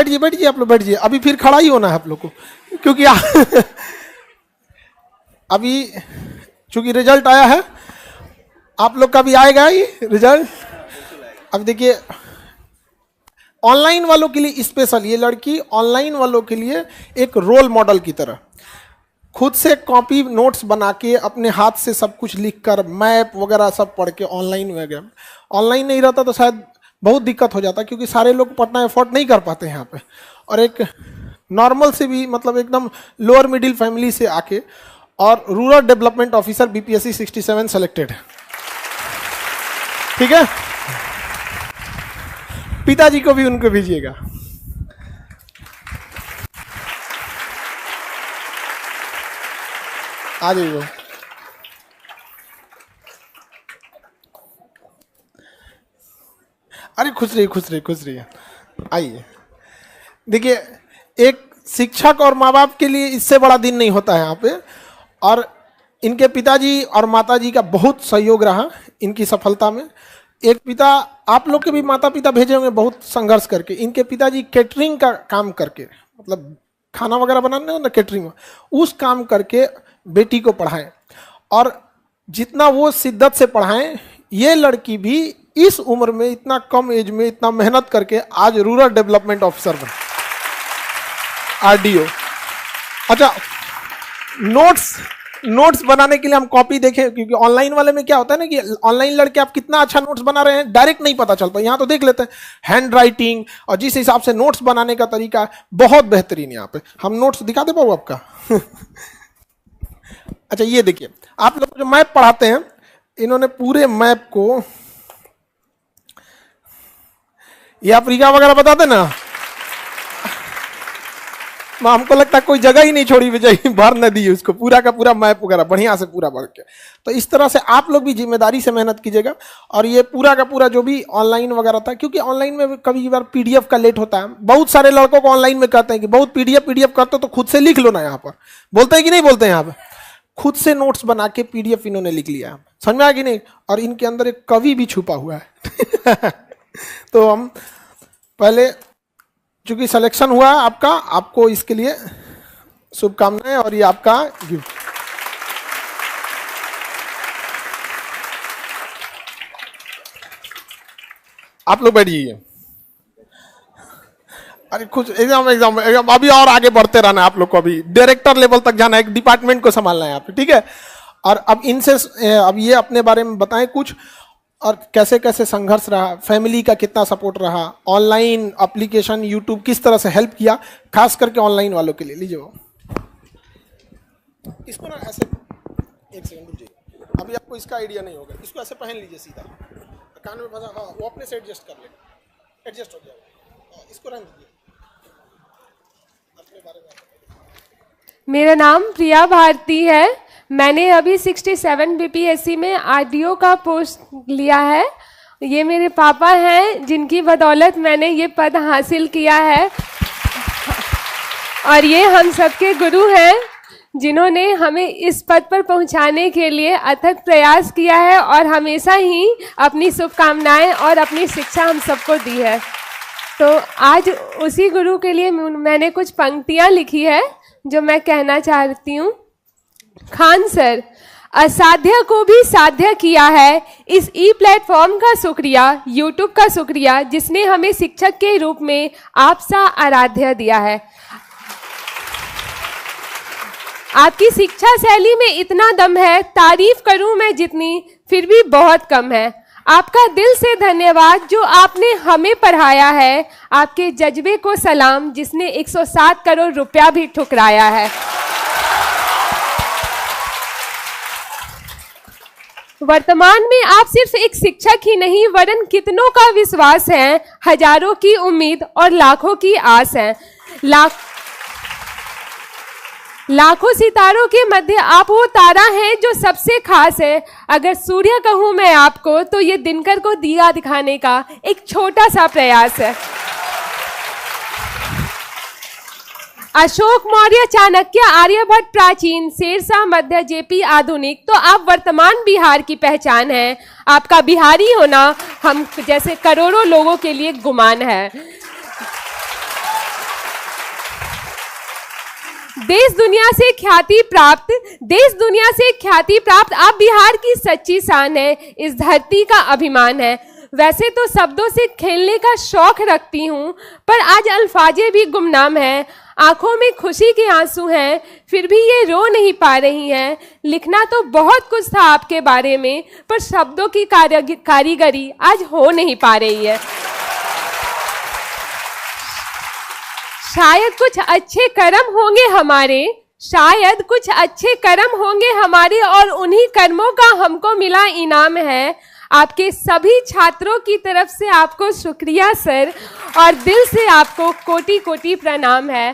बैठिए बैठिए, आप लोग बैठिए, अभी फिर खड़ा ही होना है आप लोग को, क्योंकि अभी चूंकि रिजल्ट आया है, आप लोग का भी आएगा ही रिजल्ट। अब देखिए ऑनलाइन वालों के लिए स्पेशल, ये लड़की ऑनलाइन वालों के लिए एक रोल मॉडल की तरह खुद से कॉपी नोट्स बना के अपने हाथ से सब कुछ लिखकर मैप वगैरह सब पढ़ के ऑनलाइन वगैरह, ऑनलाइन नहीं रहता तो शायद बहुत दिक्कत हो जाता, क्योंकि सारे लोग पढ़ना एफोर्ड नहीं कर पाते हैं यहाँ पे। और एक नॉर्मल से भी मतलब एकदम लोअर मिडिल फैमिली से आके और rural development officer BPSC 67 selected है, ठीक है। पिताजी को भी उनको भेजिएगा। आ जाइए। अरे खुश रहिए खुश रहिए खुश रहिए, आइए। देखिए एक शिक्षक और माँ बाप के लिए इससे बड़ा दिन नहीं होता है यहाँ पे, और इनके पिताजी और माताजी का बहुत सहयोग रहा इनकी सफलता में। एक पिता, आप लोग के भी माता पिता भेजे होंगे बहुत संघर्ष करके, इनके पिताजी कैटरिंग का काम करके, मतलब खाना वगैरह बनाने ना कैटरिंग में, उस काम करके बेटी को पढ़ाएं, और जितना वो शिद्दत से पढ़ाएं, ये लड़की भी इस उम्र में इतना कम एज में इतना मेहनत करके आज रूरल डेवलपमेंट ऑफिसर बने, आरडीओ। अच्छा, नोट्स बनाने के लिए हम कॉपी देखें, क्योंकि ऑनलाइन वाले में क्या होता है ना कि ऑनलाइन लड़के आप कितना अच्छा नोट्स बना रहे हैं डायरेक्ट नहीं पता चलता, यहाँ तो देख लेते हैं हैंड राइटिंग और जिस हिसाब से नोट्स बनाने का तरीका बहुत बेहतरीन। यहाँ पे हम नोट्स दिखा दे पाओ आपका। अच्छा ये देखिए, आप लोग जो मैप पढ़ाते हैं, इन्होंने पूरे मैप को, ये अफ्रीका वगैरह बताते ना, हमको लगता है कोई जगह ही नहीं छोड़ी विजय, भर न दी उसको, पूरा का पूरा मैप वगैरह बढ़िया से पूरा भर के। तो इस तरह से आप लोग भी जिम्मेदारी से मेहनत कीजिएगा। और ये पूरा का पूरा जो भी ऑनलाइन वगैरह था, क्योंकि ऑनलाइन में कभी बार पीडीएफ का लेट होता है, बहुत सारे लड़कों को ऑनलाइन में कहते हैं कि बहुत पीडीएफ करते हो तो खुद से लिख लो ना, यहाँ पर बोलते हैं कि नहीं बोलते हैं, यहाँ पर खुद से नोट्स बना के पीडीएफ इन्होंने लिख लिया, समझ में आया कि नहीं। और इनके अंदर एक कवि भी छुपा हुआ है। तो हम पहले, चूंकि सिलेक्शन हुआ आपका, आपको इसके लिए शुभकामनाएं, और ये आपका गिफ्ट। आप लोग बैठ जाइए। अरे कुछ एग्जाम अभी और आगे बढ़ते रहना है आप लोग को, अभी डायरेक्टर लेवल तक जाना है, एक डिपार्टमेंट को संभालना है यहाँ पे, ठीक है। और अब इनसे अब ये अपने बारे में बताएं कुछ, और कैसे कैसे संघर्ष रहा, फैमिली का कितना सपोर्ट रहा, ऑनलाइन एप्लीकेशन यूट्यूब किस तरह से हेल्प किया, खास करके ऑनलाइन वालों के लिए। लीजिए वो इसको ना ऐसे, एक सेकंड रुक जाइए, अभी आपको इसका आइडिया नहीं होगा, इसको ऐसे पहन लीजिए सीधा, कान में फंसा, हाँ वो अपने से एडजस्ट कर लेगा, एडजस्ट हो जाएगा, इसको रहने दीजिए। अपने बारे में, मेरा नाम प्रिया भारती है, मैंने अभी 67 बीपीएससी में आरडीओ का पोस्ट लिया है। ये मेरे पापा हैं जिनकी बदौलत मैंने ये पद हासिल किया है, और ये हम सबके गुरु हैं जिन्होंने हमें इस पद पर पहुंचाने के लिए अथक प्रयास किया है, और हमेशा ही अपनी शुभकामनाएं और अपनी शिक्षा हम सबको दी है। तो आज उसी गुरु के लिए मैंने कुछ पंक्तियां लिखी है जो मैं कहना चाहती हूँ। खान सर, असाध्य को भी साध्य किया है, इस ई प्लेटफॉर्म का शुक्रिया, यूट्यूब का शुक्रिया, जिसने हमें शिक्षक के रूप में आपसा आराध्य दिया है। आपकी शिक्षा शैली में इतना दम है, तारीफ करूं मैं जितनी फिर भी बहुत कम है। आपका दिल से धन्यवाद जो आपने हमें पढ़ाया है, आपके जज्बे को सलाम जिसने 107 करोड़ रुपया भी ठुकराया है। वर्तमान में आप सिर्फ एक शिक्षक ही नहीं वरन कितनों का विश्वास है, हजारों की उम्मीद और लाखों की आस है। लाखों सितारों के मध्य आप वो तारा हैं जो सबसे खास है। अगर सूर्य कहूं मैं आपको तो ये दिनकर को दिया दिखाने का एक छोटा सा प्रयास है। अशोक मौर्य, चाणक्य, आर्यभट्ट प्राचीन, शेरशाह मध्य, जेपी आधुनिक, तो आप वर्तमान बिहार की पहचान है। आपका बिहारी होना हम जैसे करोड़ों लोगों के लिए गुमान है। देश दुनिया से ख्याति प्राप्त आप बिहार की सच्ची शान है, इस धरती का अभिमान है। वैसे तो शब्दों से खेलने का शौक रखती हूँ, पर आज अल्फाजे भी गुमनाम हैं। आंखों में खुशी के आंसू हैं, फिर भी ये रो नहीं पा रही हैं। लिखना तो बहुत कुछ था आपके बारे में, पर शब्दों की कारीगरी आज हो नहीं पा रही है। शायद कुछ अच्छे कर्म होंगे हमारे और उन्हीं कर्मों का हमको मिला इनाम है। आपके सभी छात्रों की तरफ से आपको शुक्रिया सर, और दिल से आपको कोटि कोटि प्रणाम है,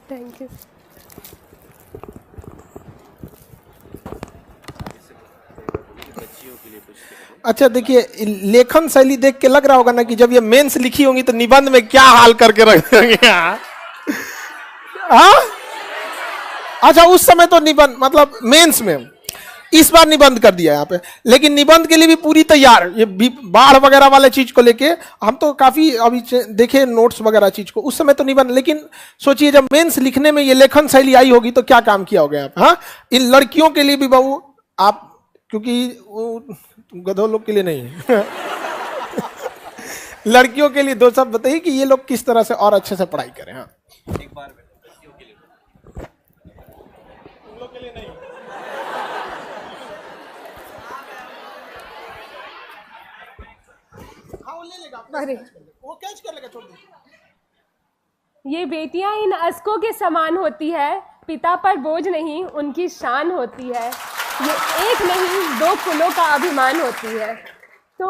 थैंक यू। अच्छा देखिए, लेखन शैली देख के लग रहा होगा ना कि जब ये मेंस लिखी होंगी तो निबंध में क्या हाल करके रख देंगे। अच्छा उस समय तो निबंध मतलब मेंस में, इस बार निबंध कर दिया यहाँ पे, लेकिन निबंध के लिए भी पूरी तैयार। ये बाढ़ वगैरह वाले चीज को लेके हम तो काफी अभी देखे नोट्स वगैरह चीज को, उस समय तो निबंध। लेकिन सोचिए जब मेंस लिखने में ये लेखन शैली आई होगी तो क्या काम किया होगा यहाँ पे। हाँ, इन लड़कियों के लिए भी बाबू आप, क्योंकि गधों लोग के लिए नहीं लड़कियों के लिए दो शब्द बताइए कि ये लोग किस तरह से और अच्छे से पढ़ाई करें। हाँ एक बार लड़कियों के लिए, तुम लोग के लिए नहीं। हाँ वो ले लेगा, अरे वो कैच कर लेगा, छोड़ दो। ये बेटियां इन अस्कों के समान होती है, पिता पर बोझ नहीं उनकी शान होती है। ये एक नहीं दो कुलों का अभिमान होती है। तो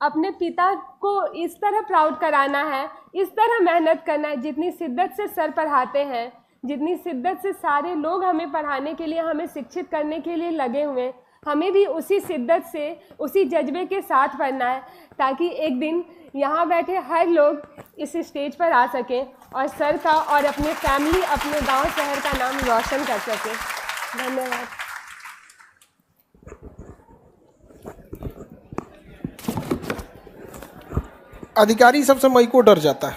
अपने पिता को इस तरह प्राउड कराना है, इस तरह मेहनत करना है। जितनी शिद्दत से सर पढ़ाते हैं, जितनी शिद्दत से सारे लोग हमें पढ़ाने के लिए, हमें शिक्षित करने के लिए लगे हुए हैं, हमें भी उसी शिद्दत से, उसी जज्बे के साथ पढ़ना है, ताकि एक दिन यहाँ बैठे हर लोग इस स्टेज पर आ सकें और सर का और अपने फैमिली, अपने गांव शहर का नाम रोशन कर सकें। धन्यवाद। अधिकारी सबसे मई को डर जाता है।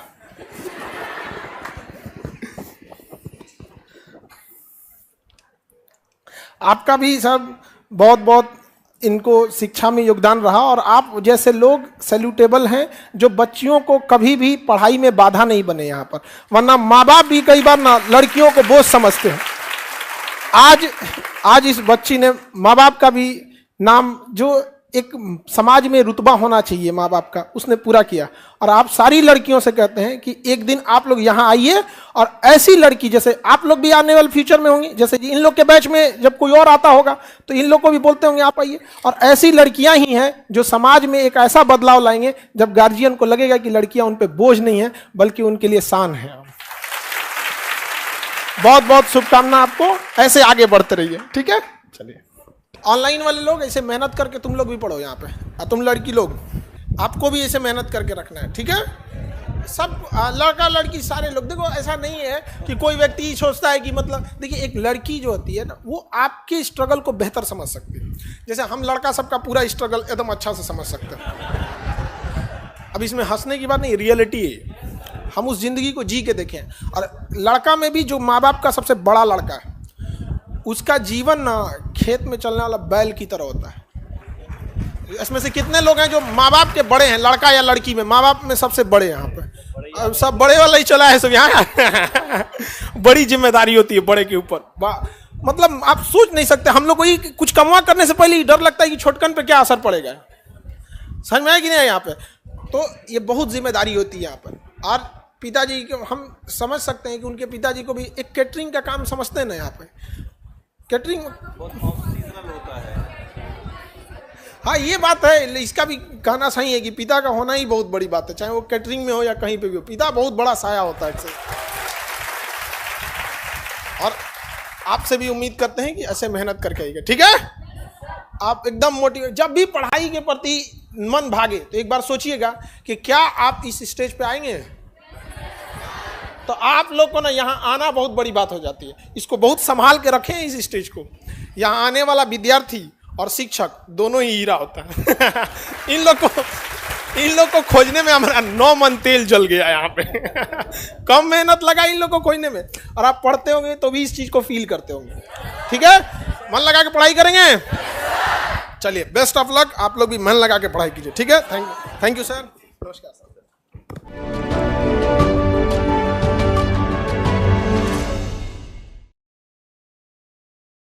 आपका भी सब बहुत बहुत इनको शिक्षा में योगदान रहा, और आप जैसे लोग सैल्यूटेबल हैं जो बच्चियों को कभी भी पढ़ाई में बाधा नहीं बने यहाँ पर। वरना माँ बाप भी कई बार ना लड़कियों को बोझ समझते हैं। आज इस बच्ची ने माँ बाप का भी नाम, जो एक समाज में रुतबा होना चाहिए माँ बाप का, उसने पूरा किया। और आप सारी लड़कियों से कहते हैं कि एक दिन आप लोग यहाँ आइए, और ऐसी लड़की जैसे आप लोग भी आने वाले फ्यूचर में होंगी, जैसे इन लोग के बैच में जब कोई और आता होगा तो इन लोग को भी बोलते होंगे आप आइए। और ऐसी लड़कियां ही हैं जो समाज में एक ऐसा बदलाव लाएंगे जब गार्जियन को लगेगा कि लड़कियां उन पर बोझ नहीं है बल्कि उनके लिए शान है। बहुत बहुत शुभकामना आपको, ऐसे आगे बढ़ते रहिए। ठीक है, चलिए। ऑनलाइन वाले लोग ऐसे मेहनत करके तुम लोग भी पढ़ो यहाँ पे, और तुम लड़की लोग आपको भी ऐसे मेहनत करके रखना है। ठीक है, सब लड़का लड़की सारे लोग। देखो ऐसा नहीं है कि कोई व्यक्ति सोचता है कि मतलब, देखिए एक लड़की जो होती है ना, वो आपके स्ट्रगल को बेहतर समझ सकती है। जैसे हम लड़का सबका पूरा स्ट्रगल एकदम अच्छा से समझ सकते हैं। अब इसमें हंसने की बात नहीं, रियलिटी है। हम उस जिंदगी को जी के देखें। और लड़का में भी जो माँ बाप का सबसे बड़ा लड़का है, उसका जीवन ना खेत में चलने वाला बैल की तरह होता है। इसमें से कितने लोग हैं जो माँ बाप के बड़े हैं, लड़का या लड़की में, माँ बाप में सबसे बड़े यहाँ पे, सब बड़े वाला ही चला है सब यहाँ। बड़ी जिम्मेदारी होती है बड़े के ऊपर। मतलब आप सोच नहीं सकते, हम लोग को ही कुछ कमा करने से पहले ही डर लगता है कि छोटकन पे क्या असर पड़ेगा। समझ में आया कि नहीं यहाँ पे? तो ये बहुत जिम्मेदारी होती है यहाँ पर। और पिताजी को हम समझ सकते हैं कि उनके पिताजी को भी एक कैटरिंग का काम समझते हैं ना यहाँ पे। कैटरिंग बहुत सीजनल होता है। हाँ ये बात है, इसका भी कहना सही है कि पिता का होना ही बहुत बड़ी बात है, चाहे वो कैटरिंग में हो या कहीं पे भी हो। पिता बहुत बड़ा साया होता है। और आपसे भी उम्मीद करते हैं कि ऐसे मेहनत करके आइएगा। ठीक है, आप एकदम मोटिवेट, जब भी पढ़ाई के प्रति मन भागे तो एक बार सोचिएगा कि क्या आप इस स्टेज पे आएंगे। तो आप लोग को ना यहाँ आना बहुत बड़ी बात हो जाती है। इसको बहुत संभाल के रखें इस स्टेज को। यहाँ आने वाला विद्यार्थी और शिक्षक दोनों ही हीरा होता है। इन लोग को खोजने में हमारा 9 मन तेल जल गया यहाँ पे। कम मेहनत लगा इन लोग को खोजने में, और आप पढ़ते होंगे तो भी इस चीज को फील करते होंगे। ठीक है, मन लगा के पढ़ाई करेंगे। चलिए, बेस्ट ऑफ लक, आप लोग भी मन लगा के पढ़ाई कीजिए। ठीक है, थैंक यू सर, नमस्कार सर।